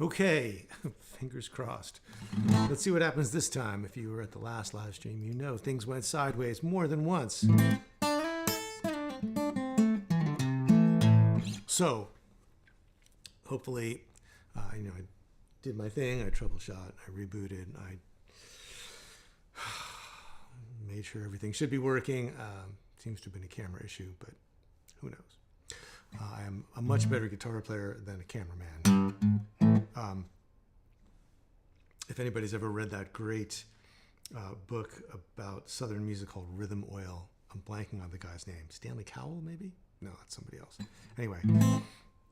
Okay, fingers crossed. Let's see what happens this time. If you were at the last live stream, you know things went sideways more than once. So, hopefully, I did my thing. I troubleshot, I rebooted, I made sure everything should be working. Seems to have been a camera issue, but who knows? I am a much better guitar player than a cameraman. If anybody's ever read that great book about Southern music called Rhythm Oil, I'm blanking on the guy's name. Stanley Cowell, maybe? No, that's somebody else. Anyway,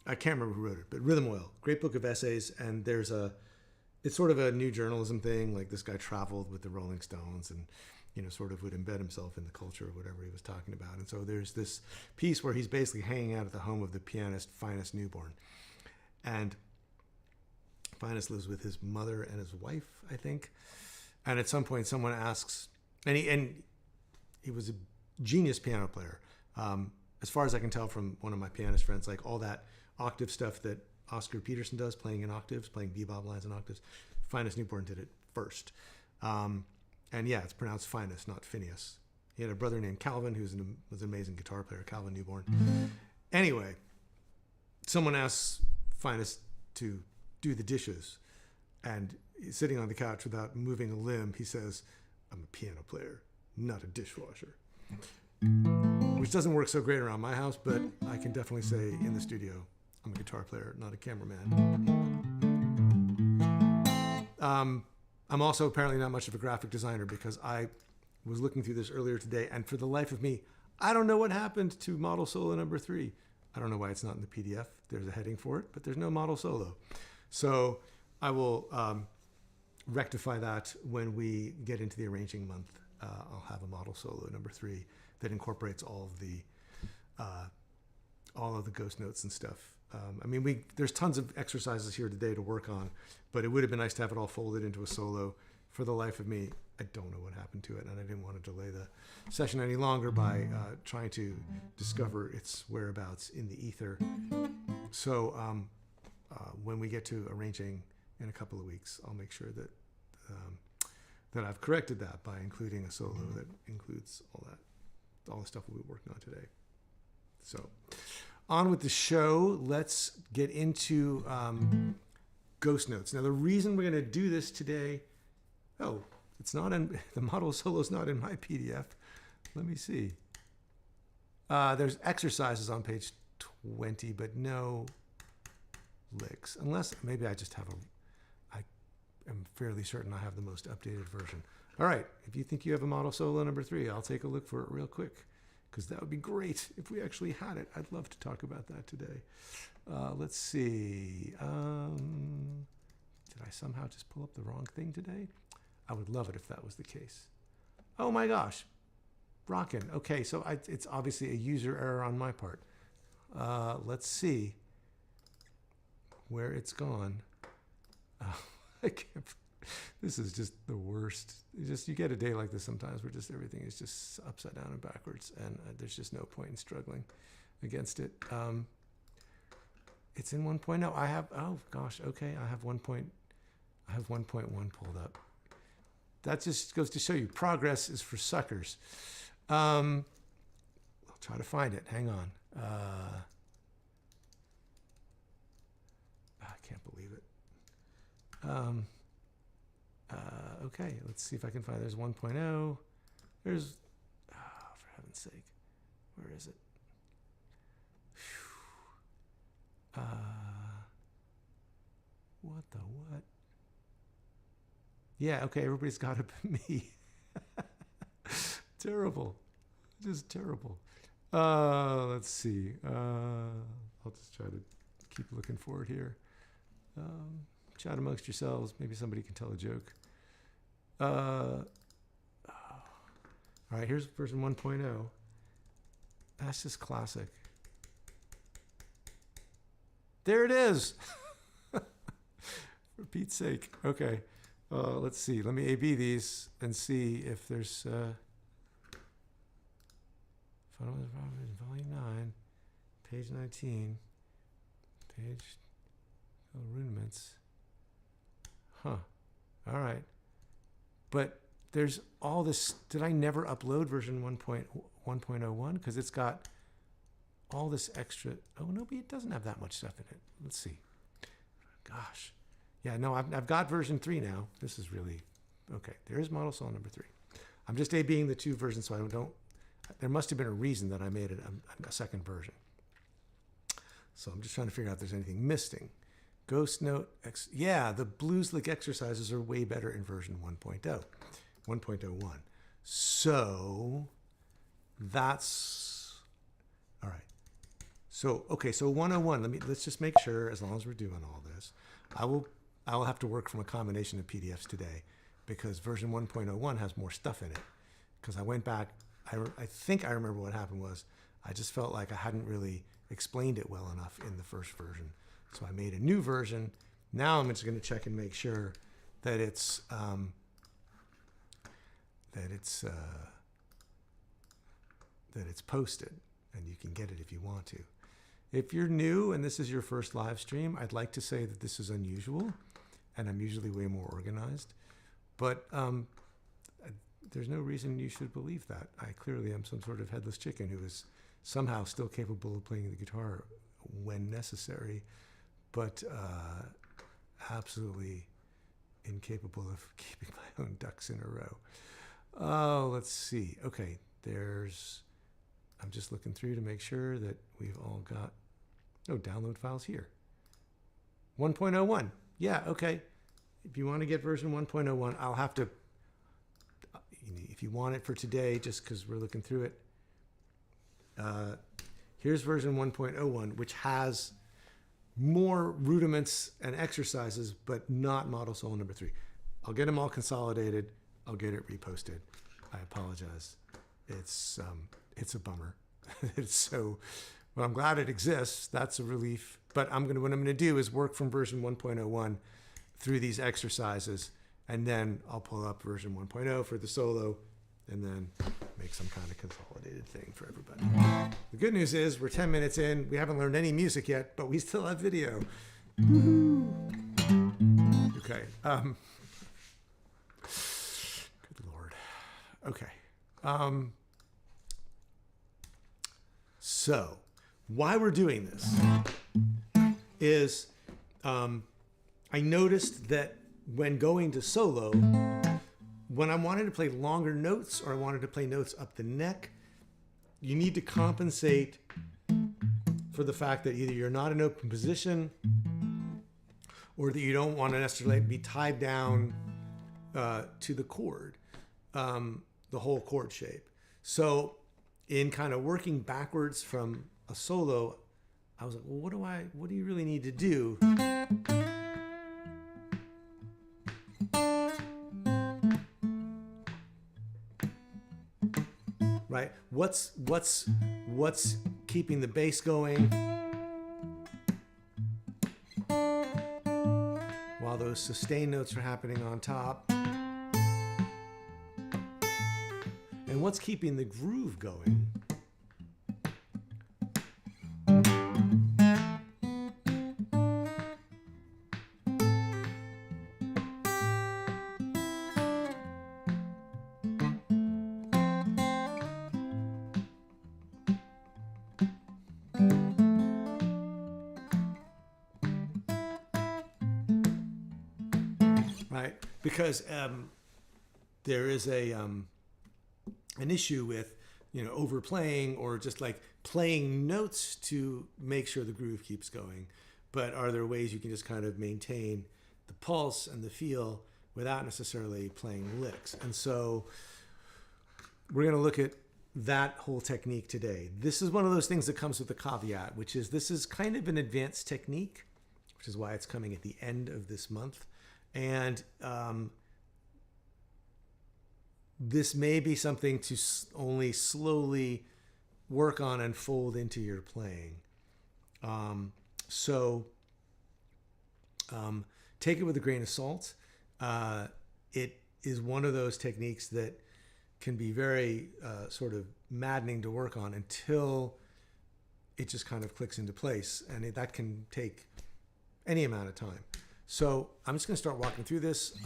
I can't remember who wrote it, but Rhythm Oil, great book of essays, and it's sort of a new journalism thing. Like this guy traveled with the Rolling Stones and, sort of would embed himself in the culture of whatever he was talking about. And so there's this piece where he's basically hanging out at the home of the pianist Finus Newborn. And Finus lives with his mother and his wife, I think. And at some point, someone asks, and he was a genius piano player. As far as I can tell from one of my pianist friends, like all that octave stuff that Oscar Peterson does, playing in octaves, playing bebop lines in octaves, Finus Newborn did it first. And yeah, it's pronounced Finus, not Phineas. He had a brother named Calvin who was an amazing guitar player, Calvin Newborn. Anyway, someone asks Finus to do the dishes, and he's sitting on the couch without moving a limb. He says, "I'm a piano player, not a dishwasher." Which doesn't work so great around my house, but I can definitely say in the studio, I'm a guitar player, not a cameraman. I'm also apparently not much of a graphic designer because I was looking through this earlier today, and for the life of me, I don't know what happened to model solo number 3. I don't know why it's not in the PDF. There's a heading for it, but there's no model solo. So I will rectify that when we get into the arranging month. I'll have a model solo number 3 that incorporates all of the ghost notes and stuff. There's tons of exercises here today to work on, but it would have been nice to have it all folded into a solo. For the life of me, I don't know what happened to it, and I didn't want to delay the session any longer by trying to discover its whereabouts in the ether. So when we get to arranging in a couple of weeks, I'll make sure that I've corrected that by including a solo that includes all the stuff we'll be working on today. So on with the show. Let's get into ghost notes. Now, the reason we're going to do this today, it's not in the model solo's not in my PDF. Let me see. There's exercises on page 20, but no licks, unless maybe I just have I am fairly certain I have the most updated version. All right, if you think you have a model solo number 3, I'll take a look for it real quick, because that would be great if we actually had it. I'd love to talk about that today. Let's see. Did I somehow just pull up the wrong thing today? I would love it if that was the case. Oh my gosh. Rockin'. Okay, so it's obviously a user error on my part. Let's see where it's gone. I can't. This is just the worst. You get a day like this sometimes where just everything is just upside down and backwards, and there's just no point in struggling against it. It's in 1.0. I have 1.1 pulled up. That just goes to show you progress is for suckers. I'll try to find it. Hang on. I can't believe it. Okay, let's see if I can find. There's 1.0. There's, for heaven's sake, where is it? What the what? Yeah, okay, everybody's got it but me. Terrible. Just terrible. Let's see. I'll just try to keep looking for it here. Chat amongst yourselves. Maybe somebody can tell a joke. All right, here's version 1.0. That's just classic. There it is. For Pete's sake. Okay. Let's see. Let me A/B these and see if there's volume 9, page 19, page rudiments. Huh. All right. But there's all this. Did I never upload version 1.1.01? Because it's got all this extra. Oh, no, but it doesn't have that much stuff in it. Let's see. Gosh. Yeah, no, I've got version 3 now. This is really, okay. There's model cell number 3. I'm just A-Bing the 2 versions so I don't, there must have been a reason that I made it a second version. So I'm just trying to figure out if there's anything missing. Ghost Note, yeah, the blues lick exercises are way better in version 1.0, 1.01. So that's, all right. So, okay, so 101, let's just make sure, as long as we're doing all this, I will have to work from a combination of PDFs today because version 1.01 has more stuff in it. Because I went back, I think I remember what happened was I just felt like I hadn't really explained it well enough in the first version. So I made a new version. Now I'm just going to check and make sure that it's posted, and you can get it if you want to. If you're new and this is your first live stream, I'd like to say that this is unusual, and I'm usually way more organized. But there's no reason you should believe that. I clearly am some sort of headless chicken who is somehow still capable of playing the guitar when necessary, but absolutely incapable of keeping my own ducks in a row. Oh, let's see. Okay, I'm just looking through to make sure that we've all got, download files here. 1.01. Yeah, okay. If you want to get version 1.01, I'll have to, if you want it for today, just because we're looking through it, here's version 1.01, which has more rudiments and exercises, but not model solo number 3. I'll get them all consolidated. I'll get it reposted. I apologize. It's a bummer. Well, I'm glad it exists. That's a relief. But what I'm going to do is work from version 1.01 through these exercises, and then I'll pull up version 1.0 for the solo, and then make some kind of consolidated thing for everybody. The good news is we're 10 minutes in. We haven't learned any music yet, but we still have video. Woo-hoo. Okay. Good Lord. Okay. So why we're doing this is I noticed that when going to solo, when I wanted to play longer notes or I wanted to play notes up the neck, you need to compensate for the fact that either you're not in open position or that you don't want to necessarily be tied down to the chord, the whole chord shape. So in kind of working backwards from a solo, I was like, well, what do you really need to do? Right? What's keeping the bass going while those sustain notes are happening on top? And what's keeping the groove going? Right? Because there is an issue with, overplaying or just like playing notes to make sure the groove keeps going. But are there ways you can just kind of maintain the pulse and the feel without necessarily playing licks? And so we're going to look at that whole technique today. This is one of those things that comes with a caveat, which is this is kind of an advanced technique, which is why it's coming at the end of this month. And this may be something to only slowly work on and fold into your playing. So take it with a grain of salt. It is one of those techniques that can be very sort of maddening to work on until it just kind of clicks into place. And that can take any amount of time. So I'm just going to start walking through this.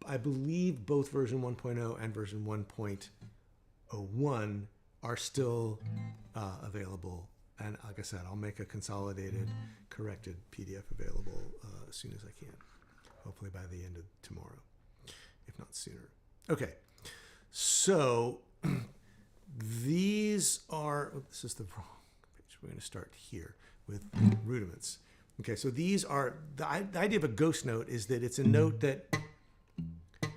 I believe both version 1.0 and version 1.01 are still available. And like I said, I'll make a consolidated, corrected PDF available as soon as I can. Hopefully by the end of tomorrow, if not sooner. Okay, so these are, this is the wrong page. We're going to start here with rudiments. Okay, so these are, the idea of a ghost note is that it's a note that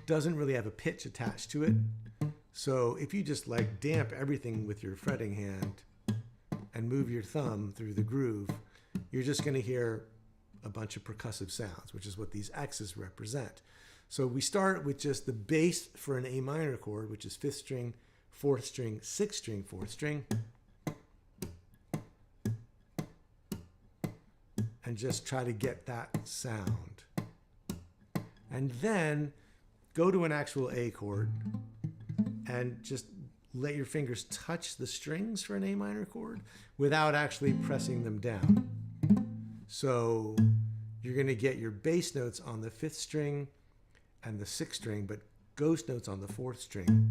doesn't really have a pitch attached to it. So if you just like damp everything with your fretting hand and move your thumb through the groove, you're just going to hear a bunch of percussive sounds, which is what these X's represent. So we start with just the bass for an A minor chord, which is 5th string, 4th string, 6th string, 4th string. And just try to get that sound. And then go to an actual A chord and just let your fingers touch the strings for an A minor chord without actually pressing them down. So you're going to get your bass notes on the 5th string and the 6th string, but ghost notes on the 4th string.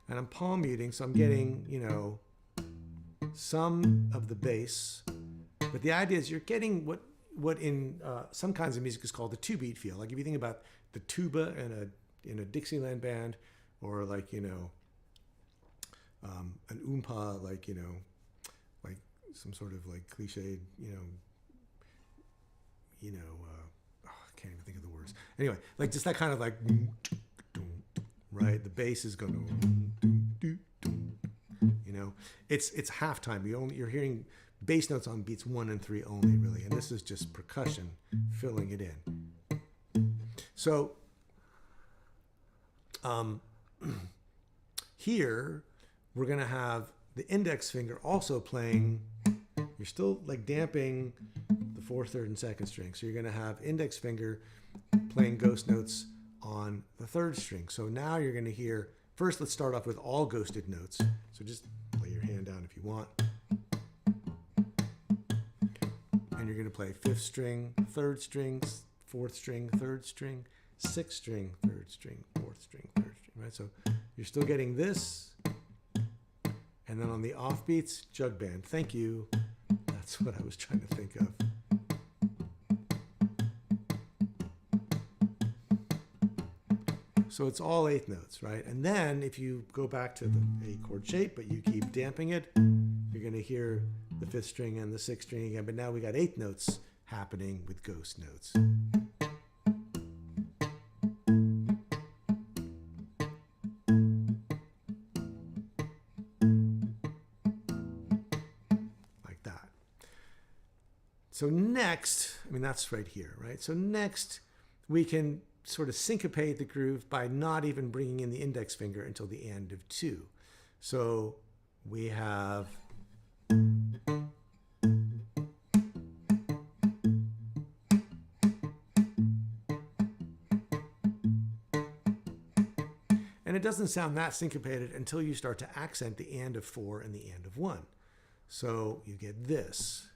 And I'm palm muting, so I'm getting, you know, some of the bass. But the idea is you're getting what in some kinds of music is called the 2-beat feel. Like if you think about the tuba in a Dixieland band, or like, you know, an oompa, like, you know, like some sort of like cliched, I can't even think of the words. Anyway, like just that kind of like, right? The bass is going, you know, it's halftime. You're hearing bass notes on beats 1 and 3 only, really, and this is just percussion filling it in. So here we're going to have the index finger also playing. You're still like damping the 4th, 3rd, and 2nd string. So you're going to have index finger playing ghost notes on the 3rd string. So now you're going to hear, first let's start off with all ghosted notes. So just lay your hand down if you want. And you're going to play 5th string, 3rd string, 4th string, 3rd string, 6th string, 3rd string, 4th string, 3rd string, right? So you're still getting this. And then on the offbeats, jug band. Thank you. That's what I was trying to think of. So it's all 8th notes, right? And then if you go back to the A chord shape, but you keep damping it, you're going to hear the 5th string and the 6th string again. But now we got 8th notes happening with ghost notes. Like that. So next, I mean, that's right here, right? So next, we can sort of syncopate the groove by not even bringing in the index finger until the end of 2. So we have and it doesn't sound that syncopated until you start to accent the and of 4 and the and of 1. So you get this.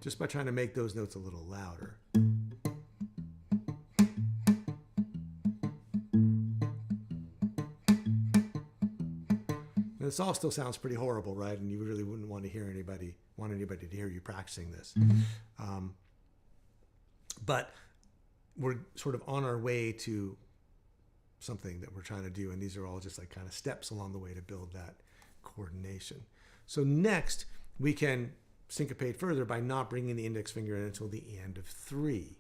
Just by trying to make those notes a little louder. And this all still sounds pretty horrible, right? And you really wouldn't want anybody to hear you practicing this. But we're sort of on our way to something that we're trying to do, and these are all just like kind of steps along the way to build that coordination. So next, we can syncopate further by not bringing the index finger in until the end of 3.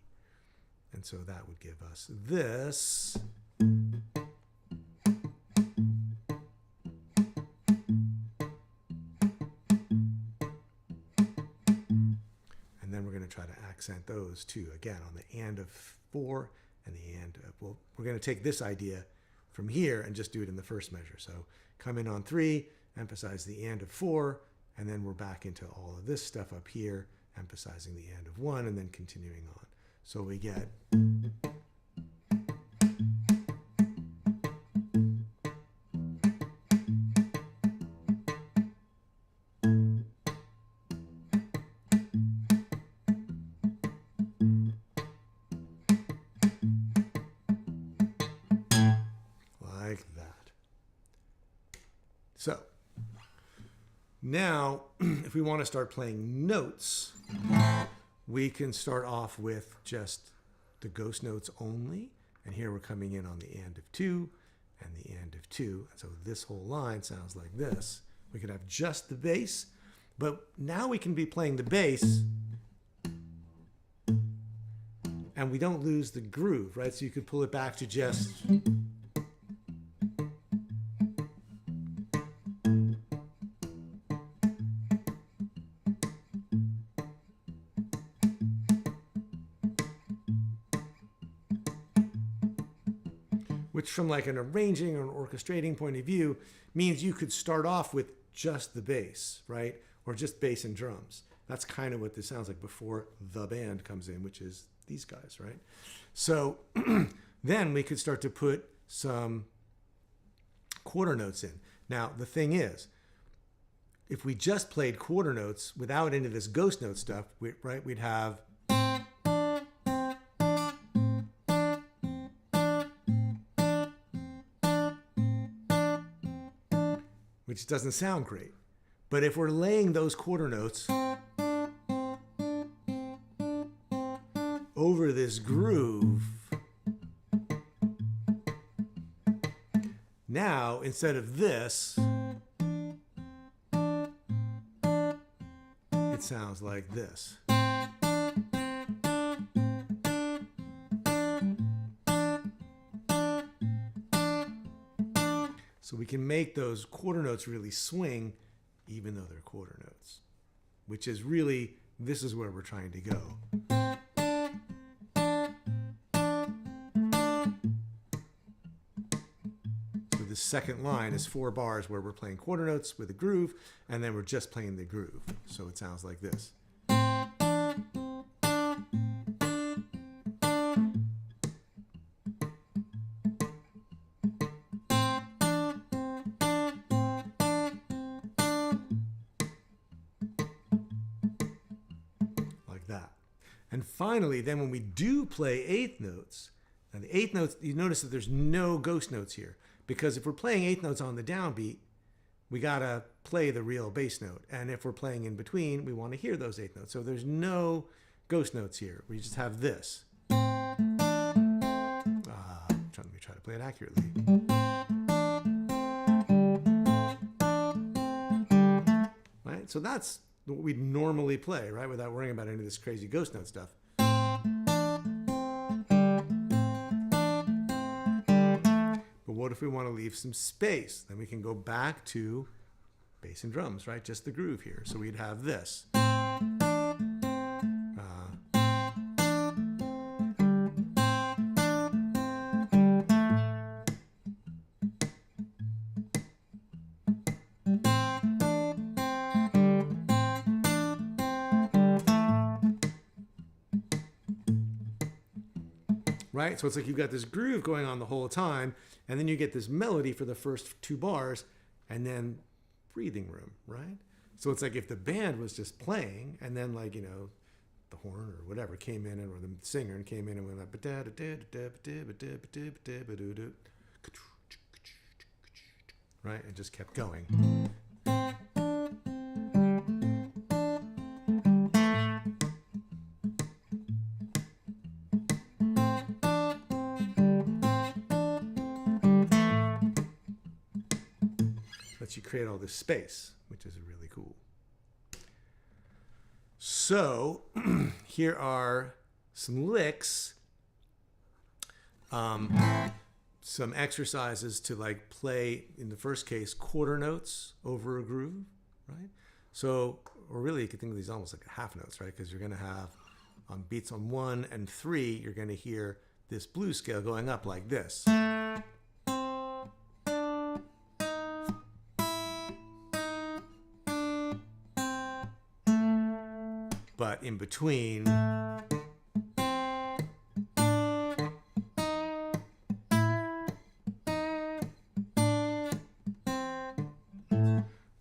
And so that would give us this. And then we're going to try to accent those too, again, on the and of 4 and the and of, well, we're going to take this idea from here and just do it in the first measure. So come in on 3, emphasize the and of 4, and then we're back into all of this stuff up here emphasizing the and of one and then continuing on. So we get like that. So now, if we want to start playing notes, we can start off with just the ghost notes only. And here we're coming in on the and of two and the and of two. And so this whole line sounds like this. We could have just the bass, but now we can be playing the bass and we don't lose the groove, right? So you could pull it back to just... which from like an arranging or an orchestrating point of view means you could start off with just the bass, right? Or just bass and drums. That's kind of what this sounds like before the band comes in, which is these guys, right? So then we could start to put some quarter notes in. Now, the thing is, if we just played quarter notes without any of this ghost note stuff, right, we'd have... which doesn't sound great. But if we're laying those quarter notes over this groove, now instead of this, it sounds like this. So we can make those quarter notes really swing even though they're quarter notes, which is really, this is where we're trying to go. So the second line is 4 bars where we're playing quarter notes with a groove, and then we're just playing the groove. So it sounds like this. And finally, then when we do play eighth notes, and the eighth notes, you notice that there's no ghost notes here. Because if we're playing eighth notes on the downbeat, we gotta play the real bass note. And if we're playing in between, we want to hear those eighth notes. So there's no ghost notes here. We just have this. Let me try to play it accurately. Right? So that's what we'd normally play, right? Without worrying about any of this crazy ghost note stuff. But what if we want to leave some space? Then we can go back to bass and drums, right? Just the groove here. So we'd have this. Right? So it's like you've got this groove going on the whole time, and then you get this melody for the first 2 bars, and then breathing room, right? So it's like if the band was just playing, and then like, you know, the horn or whatever came in, or the singer and came in and went like, right? And just kept going. Lets you create all this space, which is really cool. So here are some licks, some exercises to like play, in the first case, quarter notes over a groove, right? So, or really you could think of these almost like half notes, right? Because you're going to have on beats on 1 and 3, you're going to hear this blues scale going up like this. but in between,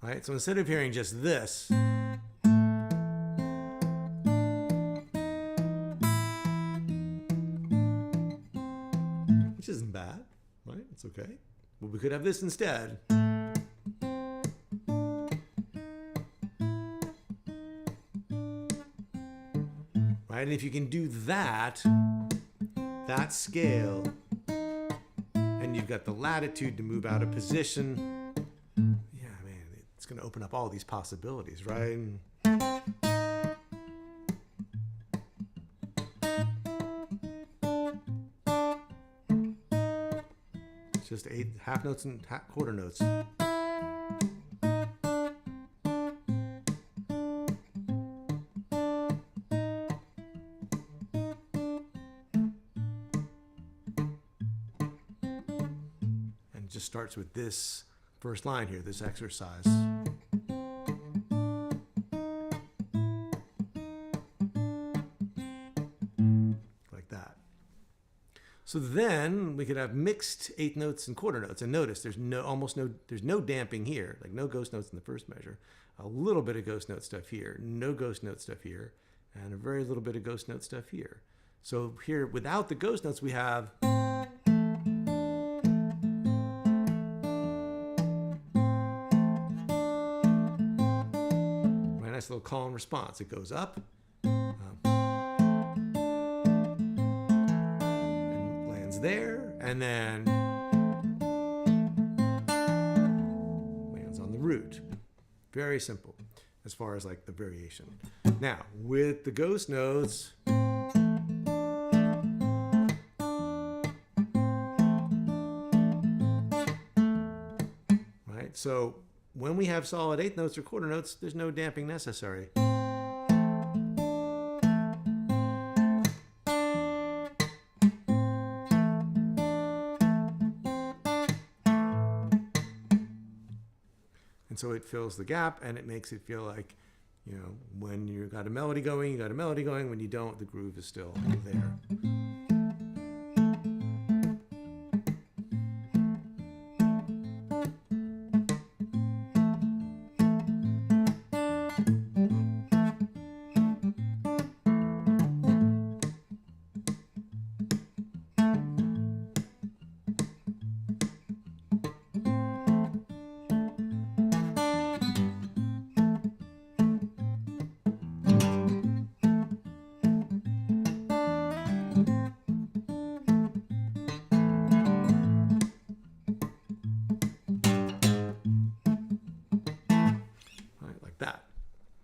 right? So instead of hearing just this, which isn't bad, right? It's okay. Well, we could have this instead. Right? And if you can do that scale, and you've got the latitude to move out of position, yeah, man, it's going to open up all these possibilities, right? It's just 8 half notes and quarter notes. Just starts with this first line here, this exercise. Like that. So then we could have mixed 8th notes and quarter notes. And notice there's no damping here, like no ghost notes in the first measure, a little bit of ghost note stuff here, no ghost note stuff here, and a very little bit of ghost note stuff here. So here, without the ghost notes, we have nice little call and response. It goes up and lands there, and then lands on the root. Very simple as far as like the variation. Now with the ghost notes, right? So when we have solid 8th notes or quarter notes, there's no damping necessary. And so it fills the gap, and it makes it feel like, you know, when you got a melody going, you got a melody going. When you don't, the groove is still there.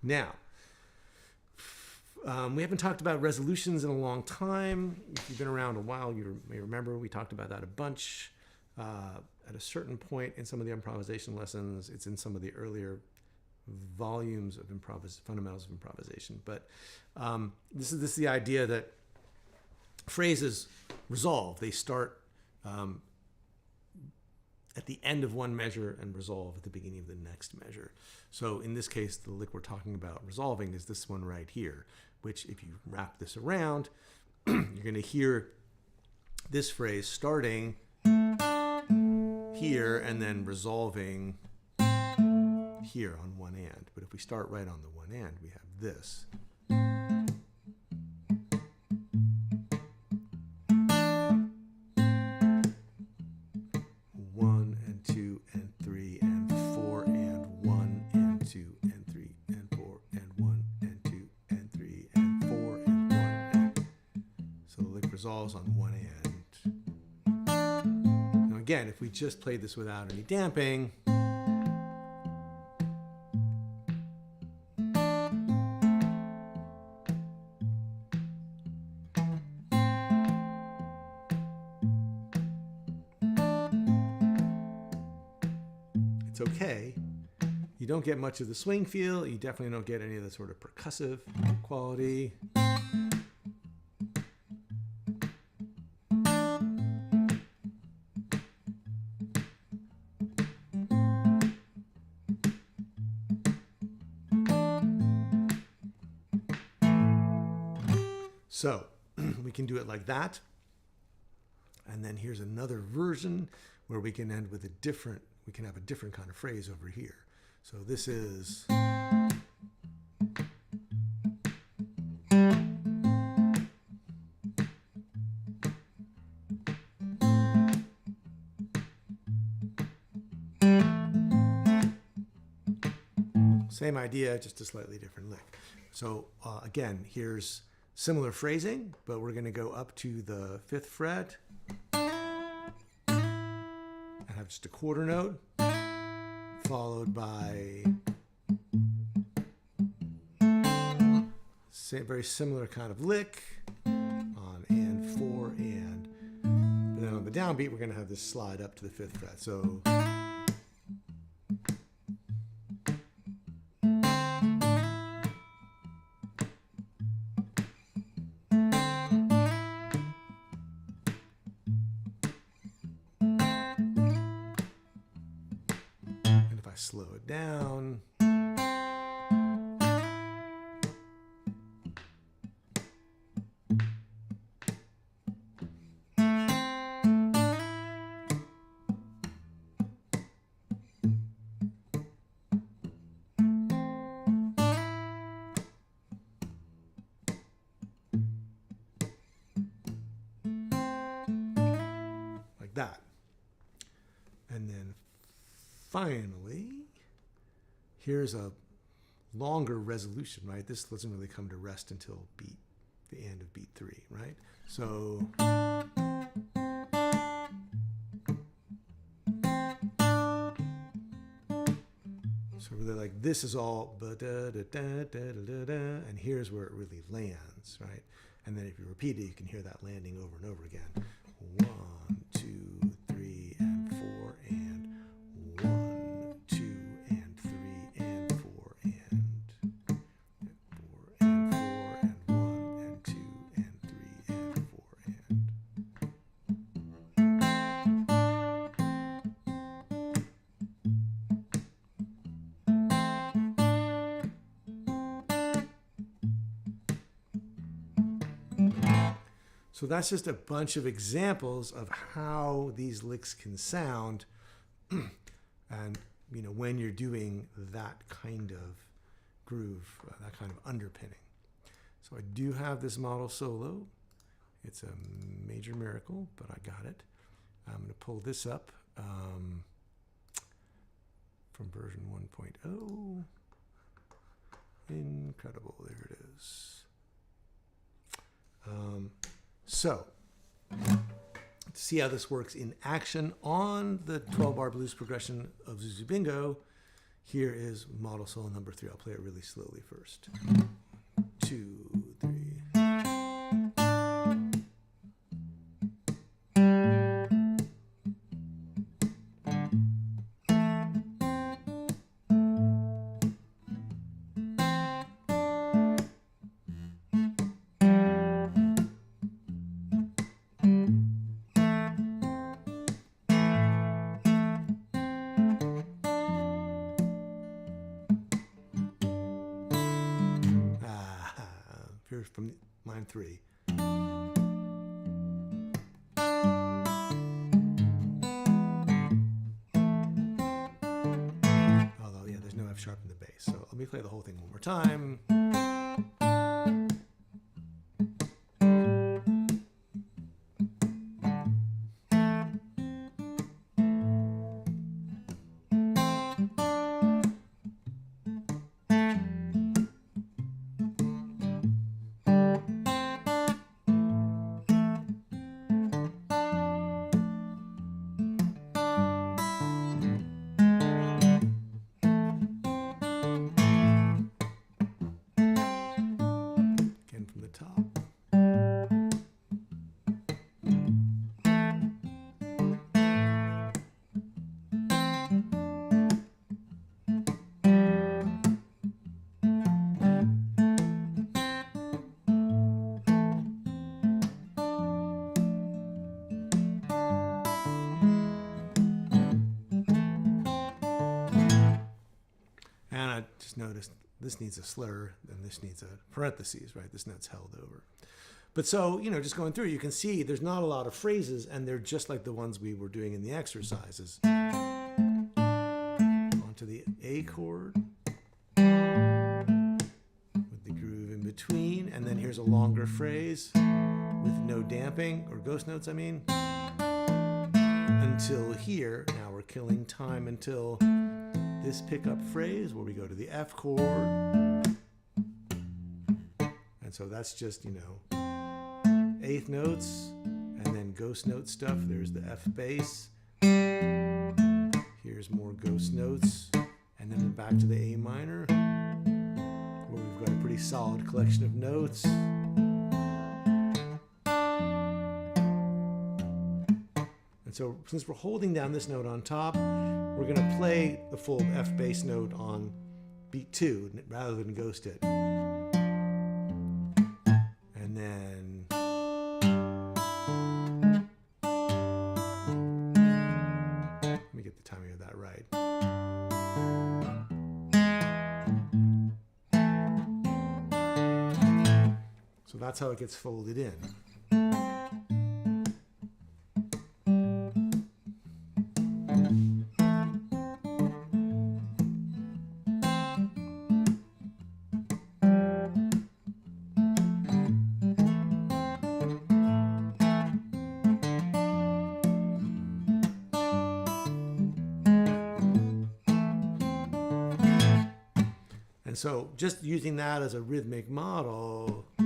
Now, we haven't talked about resolutions in a long time. If you've been around a while, you may remember we talked about that a bunch. At a certain point in some of the improvisation lessons, it's in some of the earlier volumes of fundamentals of improvisation. But this is the idea that phrases resolve. They start at the end of one measure and resolve at the beginning of the next measure. So in this case, the lick we're talking about resolving is this one right here, which if you wrap this around, you're going to hear this phrase starting here and then resolving here on one end. But if we start right on the one end, we have this. Resolves on one end. Now again, if we just played this without any damping, it's okay. You don't get much of the swing feel. You definitely don't get any of the sort of percussive quality. So we can do it like that. And then here's another version where we can end with we can have a different kind of phrase over here. So this is... Same idea, just a slightly different lick. So again, here's similar phrasing, but we're going to go up to the 5th fret and have just a quarter note, followed by very similar kind of lick on and 4 and. But then on the downbeat, we're going to have this slide up to the 5th fret. So... slow it down. Like that. And then finally, here's a longer resolution, right? This doesn't really come to rest until the end of beat 3, right? So really like this is all and here's where it really lands, right? And then if you repeat it, you can hear that landing over and over again. 1, 2, 3, and 4, and 1, 2, and 3, and 4, and 4, and 4, and 1, and 2, and 3, and 4, and. So that's just a bunch of examples of how these licks can sound, and when you're doing that kind of groove, that kind of underpinning. So I do have this model solo. It's a major miracle, but I got it. I'm going to pull this up from version 1.0. Incredible, there it is. So, to see how this works in action on the 12-bar blues progression of Zuzu Bingo, here is model solo number 3. I'll play it really slowly first. 2, 3. Here's from line 3. Although, yeah, there's no F sharp in the bass. So let me play the whole thing one more time. Just noticed this needs a slur and this needs a parentheses, right? This note's held over. But so, you know, just going through, you can see there's not a lot of phrases, and they're just like the ones we were doing in the exercises. Onto the A chord with the groove in between, and then here's a longer phrase with no damping, or ghost notes, I mean. Until here, now we're killing time until this pickup phrase where we go to the F chord. And so that's just, you know, eighth notes and then ghost note stuff. There's the F bass. Here's more ghost notes. And then we're back to the A minor, where we've got a pretty solid collection of notes. And so since we're holding down this note on top, we're going to play the full F bass note on beat 2 rather than ghost it. And then let me get the timing of that right. So that's how it gets folded in. So just using that as a rhythmic model, you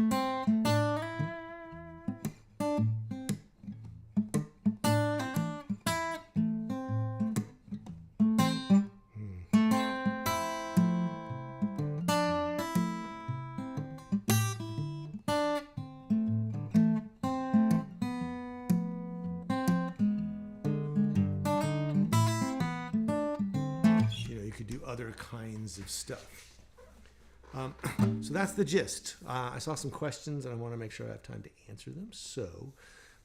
know, you could do other kinds of stuff. So that's the gist. I saw some questions and I want to make sure I have time to answer them. So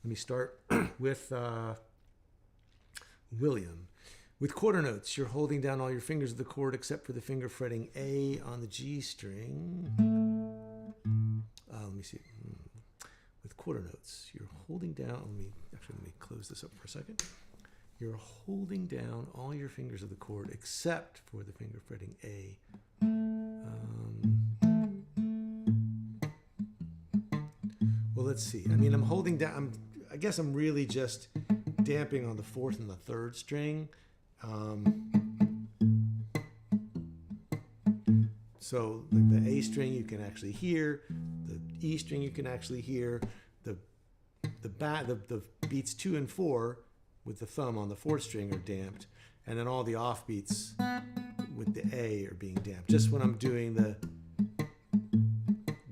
let me start with William. With quarter notes, you're holding down all your fingers of the chord except for the finger fretting A on the G string. Let me see. With quarter notes, you're holding down, let me close this up for a second. You're holding down all your fingers of the chord except for the finger fretting A. Well, let's see. I mean, I'm holding down, I guess I'm really just damping on the 4th and the 3rd string. So like the A string you can actually hear, the E string you can actually hear, the beats 2 and 4 with the thumb on the 4th string are damped, and then all the offbeats with the A are being damped. Just when I'm doing the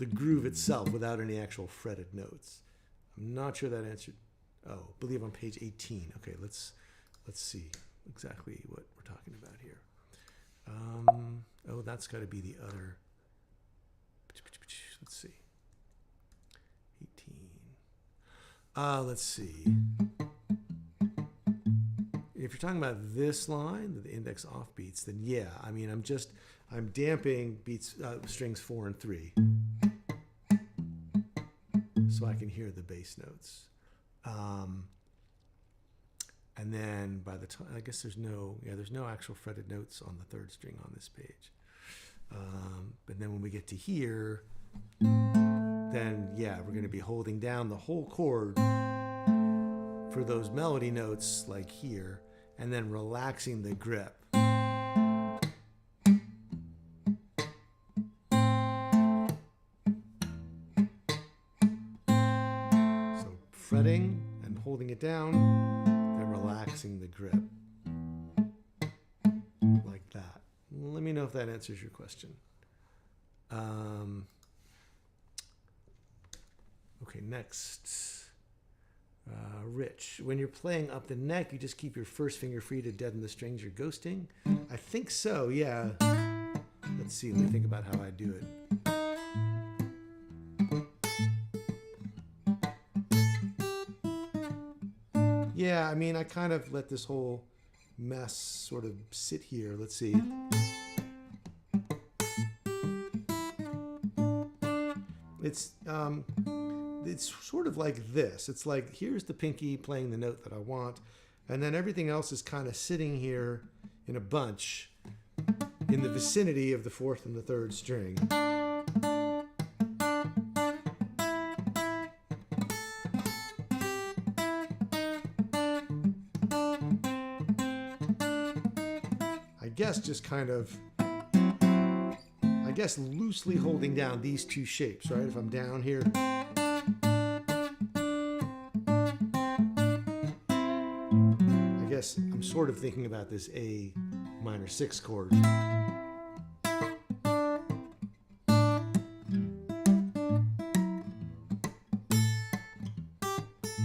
groove itself without any actual fretted notes. I'm not sure that answered. Oh, I believe on page 18. Okay, let's see exactly what we're talking about here. Oh, that's got to be the other. Let's see. 18. Let's see. If you're talking about this line, the index offbeats, then yeah, I mean, I'm damping beats, strings 4 and 3. So I can hear the bass notes. And then by the time, I guess there's no actual fretted notes on the 3rd string on this page. But then when we get to here, then yeah, we're going to be holding down the whole chord for those melody notes like here, and then relaxing the grip. So fretting and holding it down, then relaxing the grip. Like that. Let me know if that answers your question. Okay, next. Rich, when you're playing up the neck, you just keep your first finger free to deaden the strings you're ghosting? I think so, yeah. Let's see, let me think about how I do it. Yeah, I mean, I kind of let this whole mess sort of sit here. Let's see. It's, it's sort of like this. It's like, here's the pinky playing the note that I want, and then everything else is kind of sitting here in a bunch in the vicinity of the fourth and the third string. I guess just kind of, I guess loosely holding down these two shapes, right? If I'm down here, I guess I'm sort of thinking about this A minor 6 chord.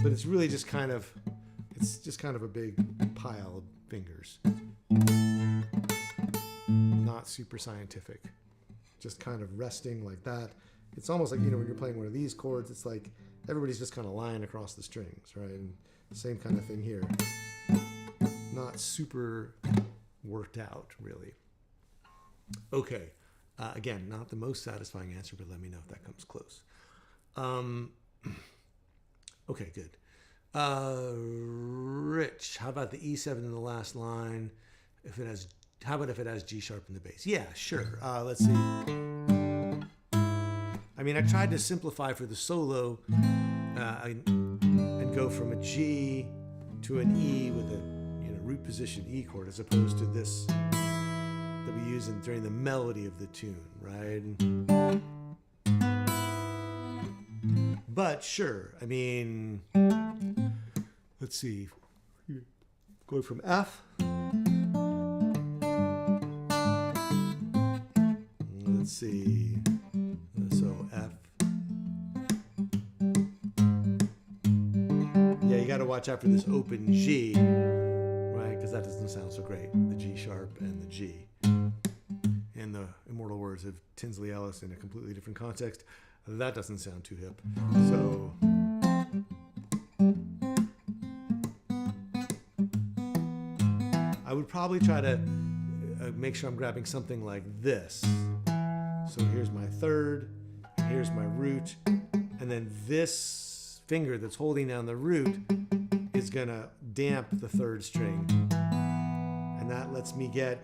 But it's really just kind of, it's just kind of a big pile of fingers. Not super scientific. Just kind of resting like that. It's almost like, you know, when you're playing one of these chords, it's like everybody's just kind of lying across the strings, right? And same kind of thing here. Not super worked out, really. Okay. Again, not the most satisfying answer, but let me know if that comes close. Okay, good. Rich, how about the E7 in the last line? If it has, how about if it has G sharp in the bass? Yeah, sure. Let's see. I mean, I tried to simplify for the solo and go from a G to an E with a root position E chord, as opposed to this that we use during the melody of the tune, right? But sure, I mean, let's see, going from F, let's see, so F, yeah, you got to watch out for this open G, right, because that doesn't sound so great, the G sharp and the G. In the immortal words of Tinsley Ellis in a completely different context, that doesn't sound too hip. So I would probably try to make sure I'm grabbing something like this. So here's my third, and here's my root, and then this finger that's holding down the root is gonna damp the third string, and that lets me get.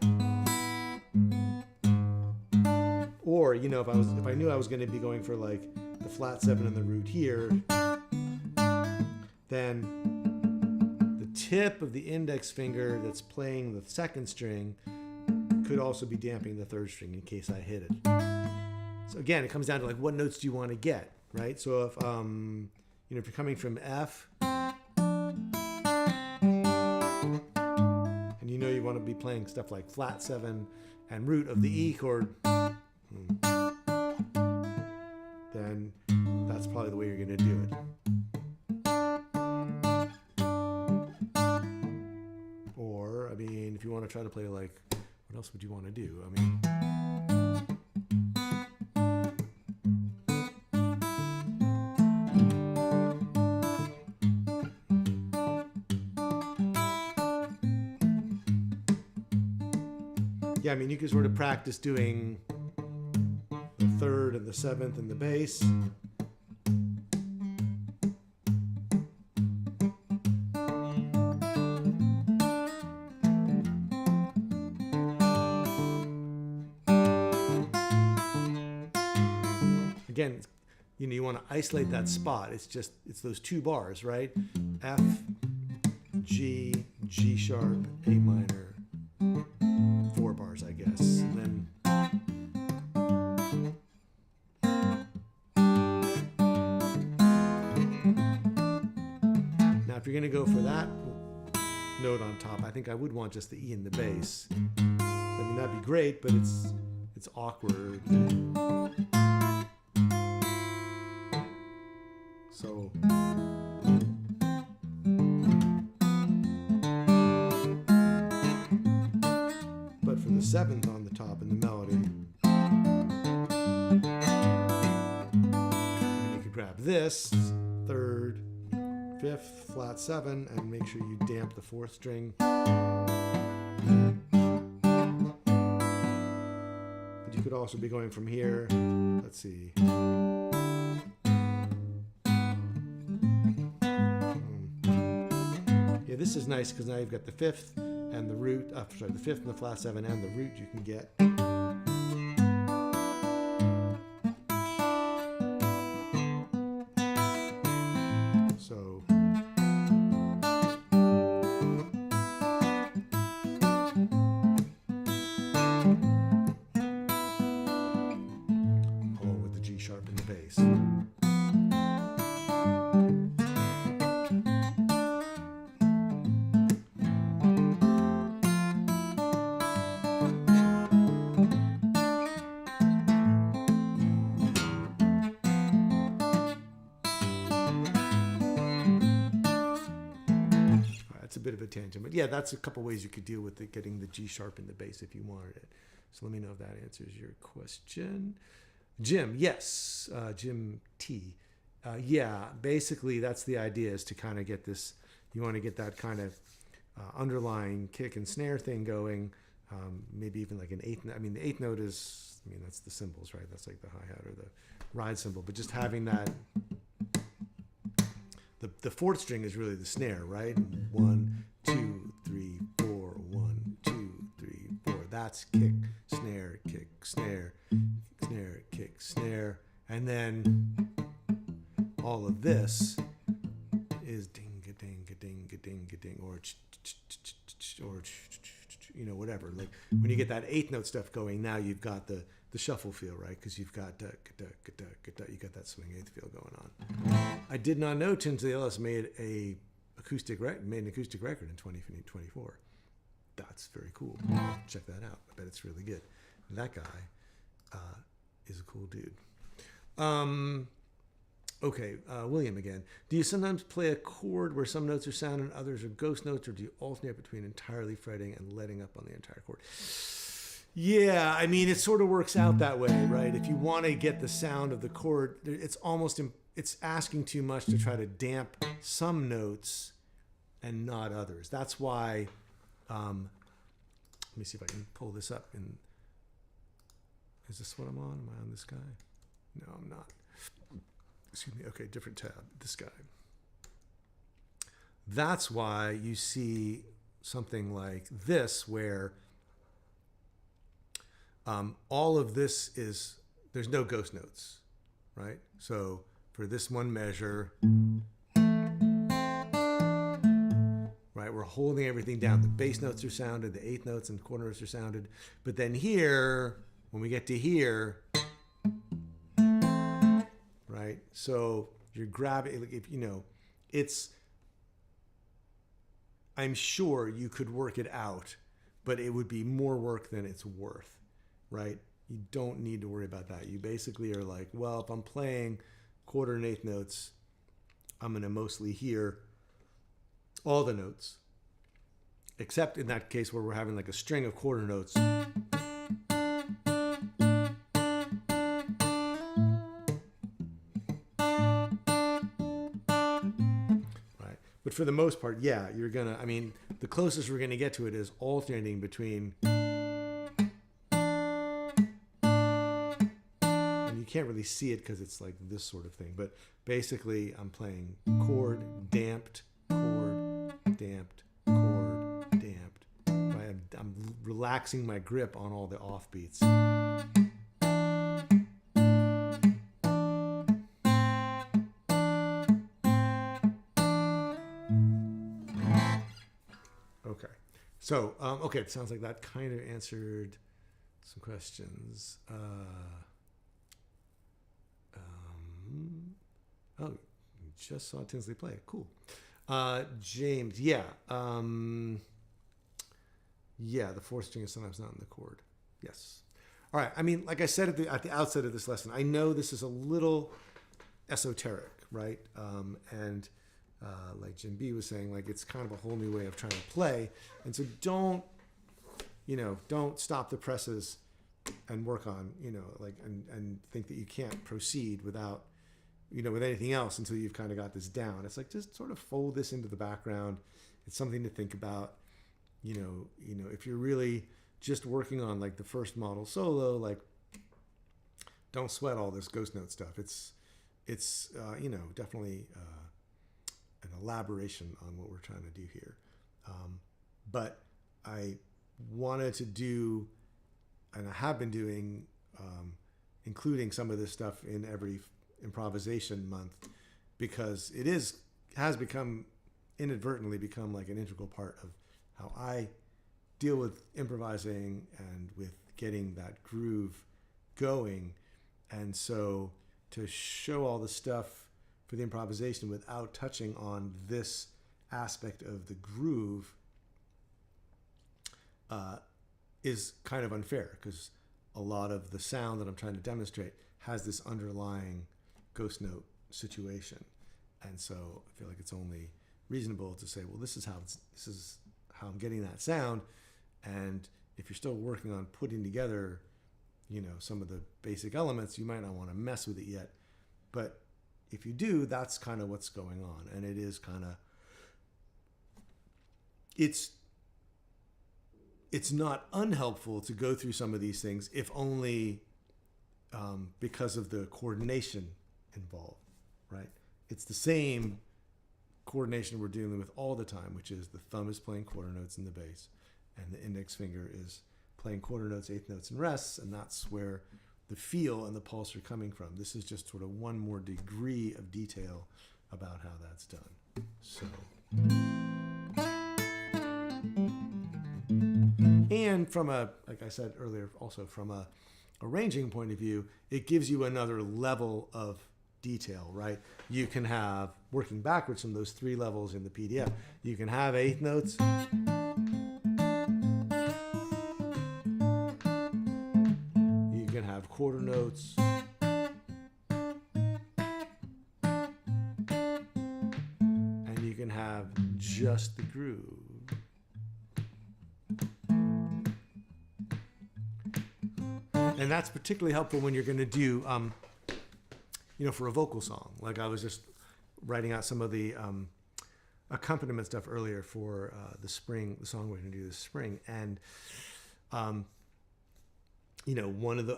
Or, you know, if I knew I was going to be going for like the flat 7 and the root here, then the tip of the index finger that's playing the second string could also be damping the third string in case I hit it. So again, it comes down to like, what notes do you want to get, right? So if if you're coming from F, and you know you want to be playing stuff like flat 7 and root of the E chord, then that's probably the way you're going to do it. Or, I mean, if you want to try to play like, what else would you want to do? I mean, yeah, I mean, you could sort of practice doing the third and the seventh and the bass. Again, you know, you want to isolate that spot. It's those two bars, right? F, G, G sharp, A minor. 4 bars, I guess. And then now, if you're going to go for that note on top, I think I would want just the E in the bass. I mean, that'd be great, but it's awkward. So. But for the 7th on the top in the melody, you could grab this, 3rd, 5th, flat 7, and make sure you damp the 4th string. But you could also be going from here, let's see. this is nice because now you've got the fifth and the root, the fifth and the flat seven and the root you can get. So all with the G sharp in the bass. A bit of a tangent, but yeah, that's a couple ways you could deal with it, getting the G sharp in the bass if you wanted it. So let me know if that answers your question. Jim, yes, Jim T. Yeah, basically that's the idea, is to kind of get this, you want to get that kind of underlying kick and snare thing going, maybe even like an eighth. I mean, the eighth note is, I mean, that's the cymbals, right? That's like the hi-hat or the ride cymbal, but just having that, the fourth string is really the snare, right? 1, 2, 3, 4, 1, 2, 3, 4. That's kick, snare, kick, snare, snare, kick, snare. And then all of this is ding-a-ding-a-ding-a-ding-a-ding, or you know, whatever. Like when you get that eighth note stuff going, now you've got the shuffle feel, right? Because you've got you got that swing eighth feel going on. I did not know Tinsley Ellis made an acoustic record in 2024. That's very cool. Check that out. I bet it's really good. That guy is a cool dude. Okay, William again. Do you sometimes play a chord where some notes are sound and others are ghost notes, or do you alternate between entirely fretting and letting up on the entire chord? Yeah, I mean, it sort of works out that way, right? If you want to get the sound of the chord, it's asking too much to try to damp some notes and not others. That's why, let me see if I can pull this up. Is this what I'm on? Am I on this guy? No, I'm not. Excuse me. Okay, different tab. This guy. That's why you see something like this, where all of this is, there's no ghost notes, right? So for this one measure, right, we're holding everything down. The bass notes are sounded, the eighth notes and quarter notes are sounded. But then here, when we get to here, right? So you're grabbing, if you know, I'm sure you could work it out, but it would be more work than it's worth. Right? You don't need to worry about that. You basically are like, well, if I'm playing quarter and eighth notes, I'm going to mostly hear all the notes, except in that case where we're having like a string of quarter notes. Right? But for the most part, yeah, you're going to, I mean, the closest we're going to get to it is alternating between, can't really see it because it's like this sort of thing, but basically I'm playing chord, damped, chord, damped, chord, damped. Right? I'm relaxing my grip on all the offbeats. Okay, so okay, it sounds like that kind of answered some questions. Oh, you just saw Tinsley play it. Cool. James, yeah. Yeah, the fourth string is sometimes not in the chord. Yes. All right. I mean, like I said at the outset of this lesson, I know this is a little esoteric, right? And like Jim B was saying, like it's kind of a whole new way of trying to play. And so don't stop the presses and work on, and think that you can't proceed without, with anything else until you've kind of got this down. It's like, just sort of fold this into the background. It's something to think about. If you're really just working on like the first model solo, like don't sweat all this ghost note stuff. It's definitely an elaboration on what we're trying to do here. But I wanted to do, and I have been doing, including some of this stuff in every improvisation month, because it has inadvertently become like an integral part of how I deal with improvising and with getting that groove going. And so to show all the stuff for the improvisation without touching on this aspect of the groove is kind of unfair, because a lot of the sound that I'm trying to demonstrate has this underlying ghost note situation. And so I feel like it's only reasonable to say, well, this is how I'm getting that sound. And if you're still working on putting together, some of the basic elements, you might not want to mess with it yet. But if you do, that's kind of what's going on. And it is kind of, it's not unhelpful to go through some of these things, if only because of the coordination involved, right? It's the same coordination we're dealing with all the time, which is the thumb is playing quarter notes in the bass, and the index finger is playing quarter notes, eighth notes, and rests, and that's where the feel and the pulse are coming from. This is just sort of one more degree of detail about how that's done. So, and from like I said earlier, also from a arranging point of view, it gives you another level of detail, right? You can have, working backwards from those 3 levels in the PDF, you can have eighth notes, you can have quarter notes, and you can have just the groove. And that's particularly helpful when you're going to do, for a vocal song. Like I was just writing out some of the accompaniment stuff earlier for the song we're going to do this spring. And, one of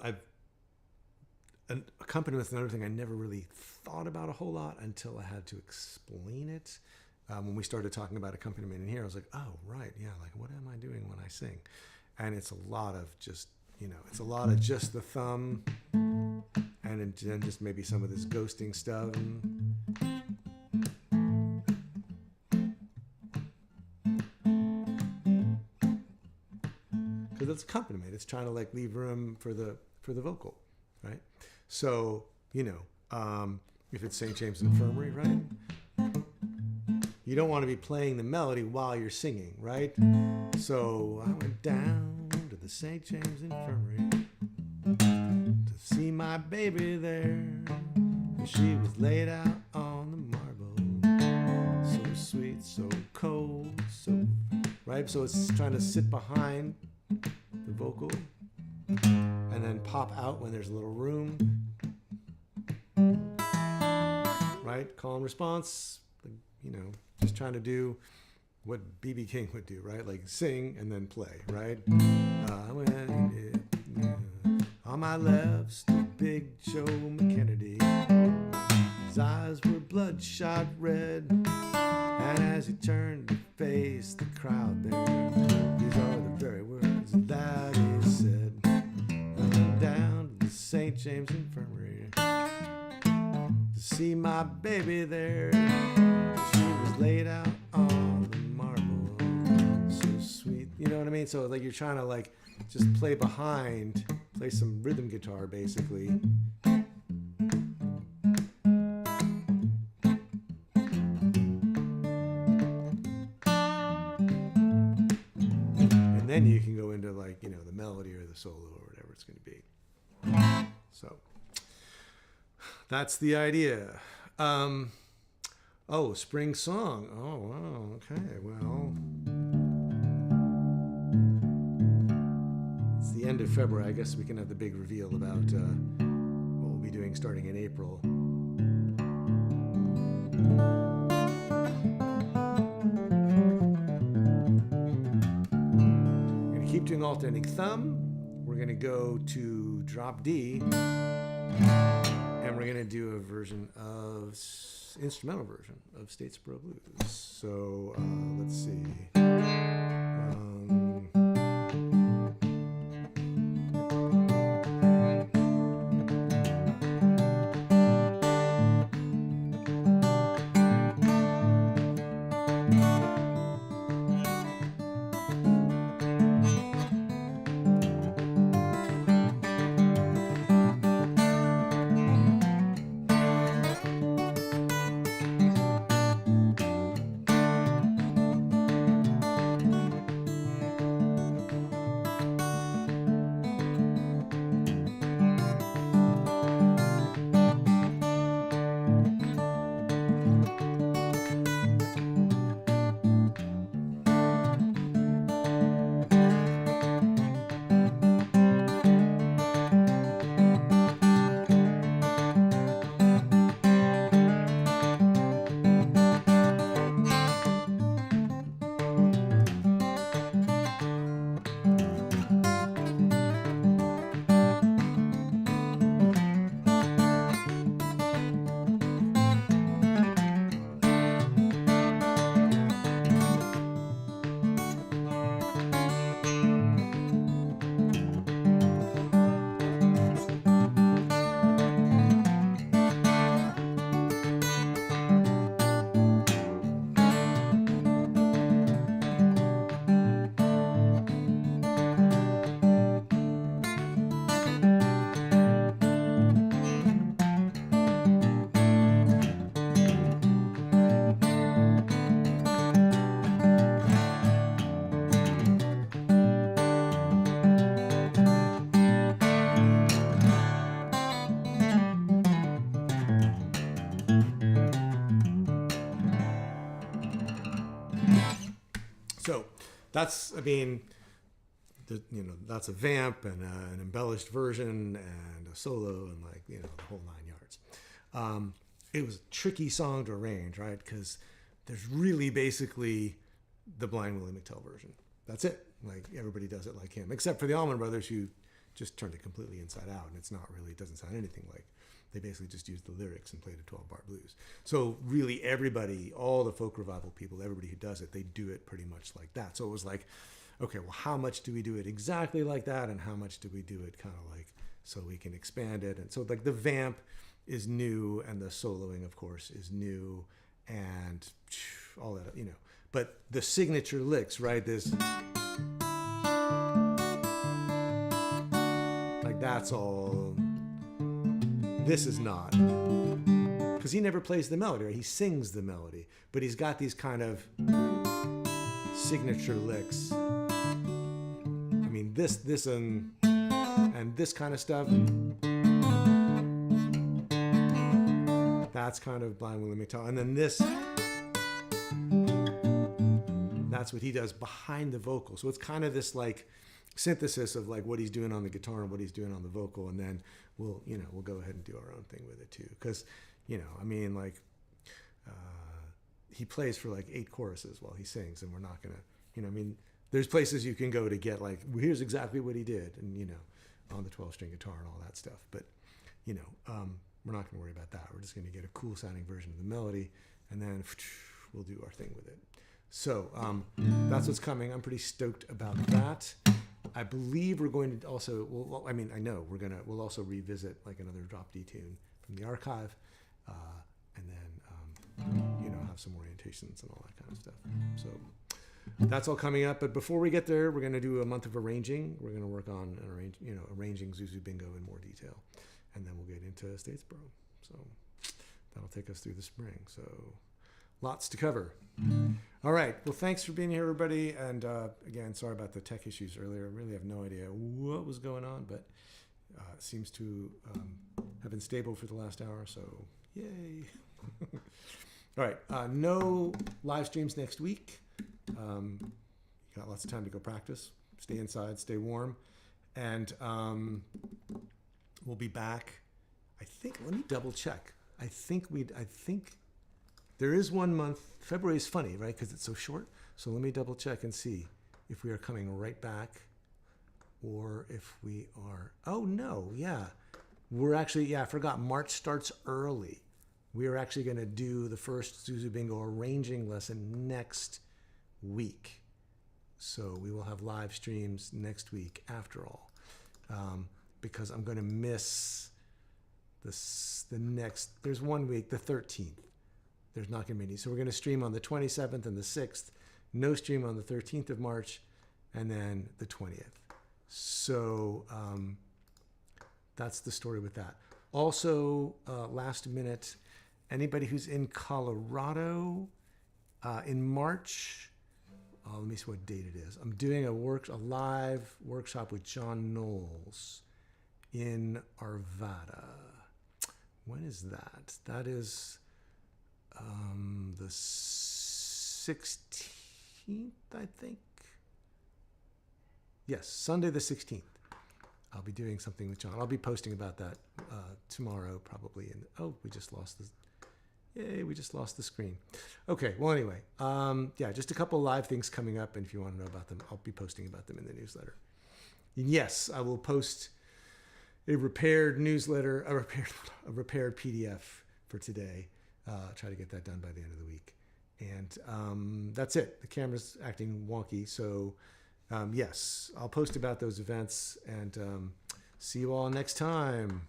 an accompaniment is another thing I never really thought about a whole lot until I had to explain it. When we started talking about accompaniment in here, I was like, oh, right, yeah, like what am I doing when I sing? And it's a lot of just, it's a lot of just the thumb, and then just maybe some of this ghosting stuff. Because it's accompaniment. It's trying to like leave room for the vocal, right? So, if it's St. James Infirmary, right? You don't want to be playing the melody while you're singing, right? So I went down to the St. James Infirmary to see my baby there. And she was laid out on the marble, so sweet, so cold, so right. So it's trying to sit behind the vocal and then pop out when there's a little room, right? Call and response, just trying to do what B.B. King would do, right? Like sing and then play, right? On my left stood Big Joe McKennedy. His eyes were bloodshot red, and as he turned to face the crowd there, these are the very words that he said. I went down to the St. James Infirmary to see my baby there. She was laid out on the marble, so sweet. You know what I mean? So like you're trying to like just play behind, play some rhythm guitar basically. And then you can go into like, the melody or the solo or whatever it's going to be. So that's the idea. Spring song. Oh, wow. Okay. Well, it's the end of February. I guess we can have the big reveal about what we'll be doing starting in April. We're going to keep doing alternating thumb. We're going to go to drop D. And we're we're going to do a version of, instrumental version of Statesboro Blues. So let's see. So that's, I mean, that's a vamp and an embellished version and a solo and the whole 9 yards. It was a tricky song to arrange, right? Because there's really basically the Blind Willie McTell version. That's it. Everybody does it like him, except for the Allman Brothers, who just turned it completely inside out, and it doesn't sound anything like. They basically just used the lyrics and played a 12-bar blues. So really everybody, all the folk revival people, everybody who does it, they do it pretty much like that. So it was like, okay, well, how much do we do it exactly like that, and how much do we do it kind of so we can expand it? And so the vamp is new, and the soloing, of course, is new, and all that, But the signature licks, right? That's all. This is not, because he never plays the melody, right? He sings the melody, but he's got these kind of signature licks. I mean, this and this kind of stuff. That's kind of Blind Willie McTell, and then this. That's what he does behind the vocal. So it's kind of this synthesis of what he's doing on the guitar and what he's doing on the vocal, and then we'll go ahead and do our own thing with it too, because he plays for 8 choruses while he sings, and we're not gonna there's places you can go to get here's exactly what he did, and on the 12-string guitar and all that stuff, but we're not gonna worry about that. We're just gonna get a cool sounding version of the melody, and then we'll do our thing with it. So that's what's coming. I'm pretty stoked about that. I believe we're going to also, we'll also revisit another drop D tune from the archive, and then, have some orientations and all that kind of stuff. So that's all coming up. But before we get there, we're going to do a month of arranging. We're going to work on arranging Zuzu Bingo in more detail, and then we'll get into Statesboro. So that'll take us through the spring. So lots to cover. All right. Well, thanks for being here, everybody. And again, sorry about the tech issues earlier. I really have no idea what was going on, but it seems to have been stable for the last hour. So yay. All right. No live streams next week. You got lots of time to go practice. Stay inside, stay warm. And we'll be back. I think, let me double check. I think there is 1 month. February is funny, right? Because it's so short. So let me double check and see if we are coming right back, or if we are. Oh no, yeah, We're actually, yeah, I forgot, March starts early. We are actually going to do the first Zuzu Bingo arranging lesson next week. So we will have live streams next week after all, because I'm going to miss the next, there's 1 week, the 13th. There's not going to be any. So we're going to stream on the 27th and the 6th, no stream on the 13th of March, and then the 20th. So that's the story with that. Also, last minute, anybody who's in Colorado in March, let me see what date it is. I'm doing a live workshop with John Knowles in Arvada. When is that? That is the 16th, I think. Yes, Sunday the 16th. I'll be doing something with John. I'll be posting about that tomorrow, probably. And we just lost the screen. Okay, well, anyway, yeah, just a couple live things coming up, and if you want to know about them, I'll be posting about them in the newsletter. And yes, I will post a repaired newsletter, a repaired PDF for today. Try to get that done by the end of the week. And that's it. The camera's acting wonky, so yes, I'll post about those events, and see you all next time.